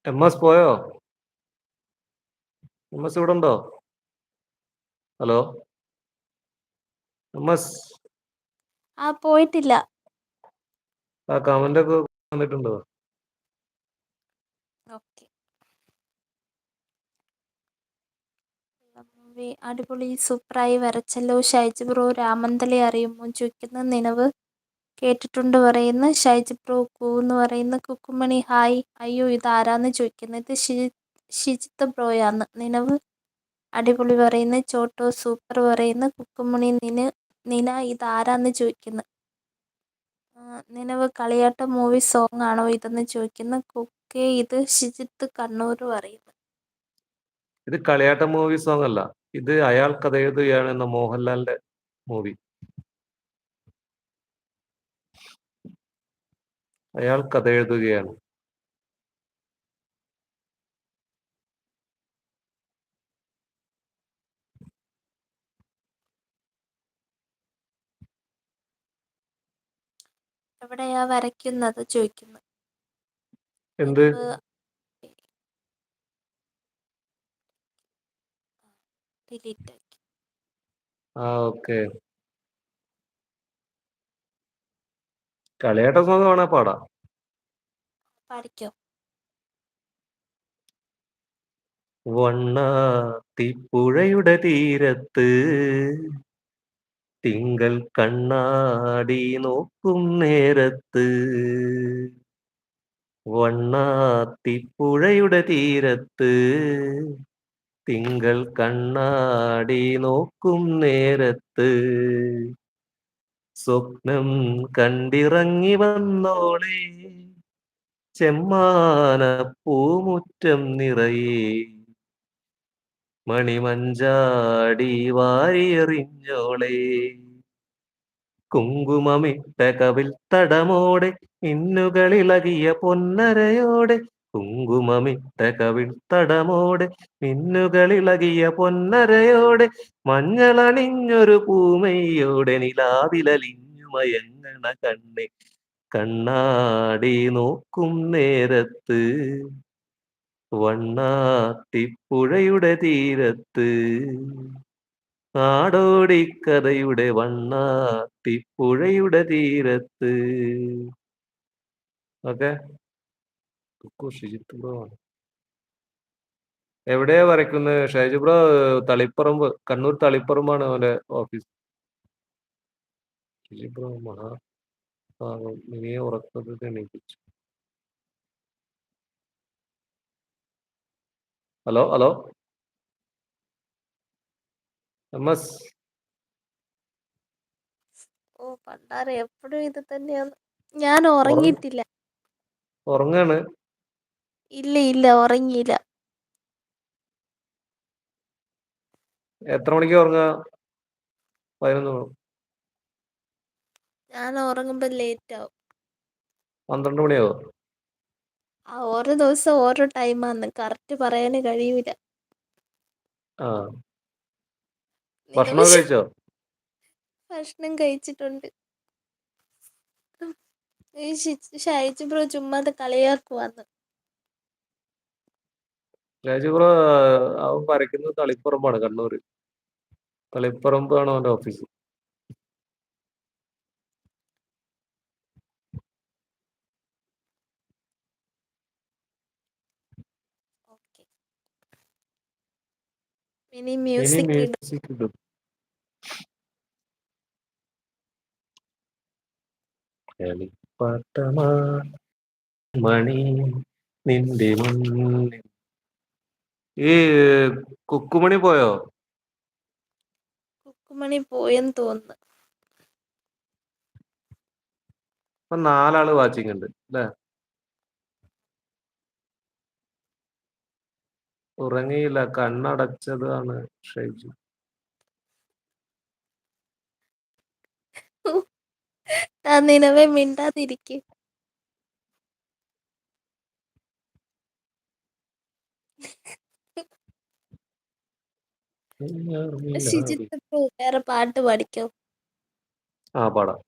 എം.എസ് പോയോ? എം.എസ് ഇവിടെ ഉണ്ടോ? ഹലോ എം.എസ്. പോയിട്ടില്ല. ആ കമന്റ് ഒക്കെ വന്നിട്ടുണ്ടോ? ഓക്കെ. അടിപൊളി സൂപ്പറായി വരച്ചല്ലോ ഷൈജു ബ്രോ. രാമന്തളി അറിയുമോ ചോദിക്കുന്ന നിലവ് കേട്ടിട്ടുണ്ട് പറയുന്നു. ഷൈജു ബ്രോ കൂന്ന് പറയുന്ന. കുക്കുമണി ഹായ്. അയ്യോ ഇതാരാന്ന് ചോദിക്കുന്നു. ഇത് ഷിജിത്ത് ബ്രോയാന്ന്. നിലവ് അടിപൊളി പറയുന്നു. ചോട്ടോ സൂപ്പർ പറയുന്നു. കുക്കുമണി നിന ഇതാരാന്ന് ചോദിക്കുന്നു. നിലവ് കളിയാട്ട മൂവി സോങ് ആണോ ഇതെന്ന് ചോദിക്കുന്നു. കുക്കേ ഇത് ഷിജിത്ത് കണ്ണൂർ പറയുന്നു. ഇത് കളിയാട്ട മൂവി സോങ് അല്ല, ഇത് അയാൾ കഥ എഴുതുകയാണ് എന്ന മോഹൻലാലിന്റെ മൂവി. അയാൾ കഥ എഴുതുകയാണ്. എവിടെയാ വരയ്ക്കുന്നത് ചോദിക്കുന്നു. എന്ത്? ഡിലീറ്റ് ആക്കി. ഓക്കെ. കളിയാട്ട സോങ് വേണേ പാടാം. പഠിക്കോ? വണ്ണാത്തിപ്പുഴയുടെ തീരത്ത് തിങ്കൾ കണ്ണാടി നോക്കും നേരത്ത്, വണ്ണാത്തിപ്പുഴയുടെ തീരത്ത് തിങ്കൾ കണ്ണാടി നോക്കും നേരത്ത്, സ്വപ്നം കണ്ടിറങ്ങി വന്നോളെ ചെമ്മാന പൂമുറ്റം നിറയെ, മണിമഞ്ചാടി വാരിയെറിഞ്ഞോളെ, കുങ്കുമമിട്ട കവിൽ തടമോടെ മിന്നുകളിളകിയ പൊന്നരയോടെ, കുങ്കുമമിട്ട കവിൾ തടമോടെ മിന്നുകളിളകിയ പൊന്നരയോടെ, മഞ്ഞളണിഞ്ഞൊരു പൂമയോടെ നിലാവിലലിഞ്ഞു മയങ്ങണ കണ്ണെ, കണ്ണാടി നോക്കും നേരത്ത്, വണ്ണാത്തിപ്പുഴയുടെ തീരത്ത്, നാടോടിക്കഥയുടെ വണ്ണാത്തിപ്പുഴയുടെ തീരത്ത്. ഓക്കെ. ഷിജിത്ത് ബ്രോ എവിടെയാ വരയ്ക്കുന്നത്? ഷൈജു ബ്രോ തളിപ്പറമ്പ്, കണ്ണൂർ തളിപ്പറമ്പാണ് അവന്റെ ഓഫീസ്. ഷിജു ബ്രോ മഹാഭാഗം ഇനിയെ ഉറക്കത്തിൽ എണീപ്പിച്ചു. Hello hello എം.എസ്. പണ്ടാറ് എപ്പോഴും ഇത് തന്നെയാണ്. ഞാൻ ഉറങ്ങിയിട്ടില്ല. ഉറങ്ങാണ്? ഇല്ല ഉറങ്ങിയില്ല. എത്ര മണിക്ക് ഉറങ്ങാ? 11 മണി. ഞാൻ ഉറങ്ങുമ്പോ ലേറ്റ് ആവും. 12 മണിയാവോ? ഓരോ ദിവസം ഓരോ ടൈമാന്ന്, കറക്റ്റ് പറയാന് കഴിയൂല. ഭക്ഷണം കഴിച്ചോ? ഭക്ഷണം കഴിച്ചിട്ടുണ്ട്. ഷൈജു ബ്രോ ചുമ്മാതെ കളിയാക്കുവാന്ന്. ഷൈജു ബ്രോ അവൻ വരയ്ക്കുന്നത് തളിപ്പറമ്പാണ്, കണ്ണൂര് തളിപ്പറമ്പ് ആണ് അവന്റെ ഓഫീസ്. ഇനി മ്യൂസിക് ഇടും. കളിപ്പാട്ടമാ മണി നിന്റെ മുന്നിൽ. ഈ കുക്കുമണി പോയോ? കുക്കുമണി പോയെന്ന് തോന്നുന്നു. ഇപ്പൊ 4 ആള് വാച്ചിങ് ഉണ്ട് അല്ലേ? ഉറങ്ങിയില്ല, കണ്ണടച്ചതാണ് ഷൈജു. നിലവേ മിണ്ടാതിരിക്ക്. ഷിജിത്ത് ബ്രോ വേറെ പാട്ട് പാടിക്കോ? പാടാം.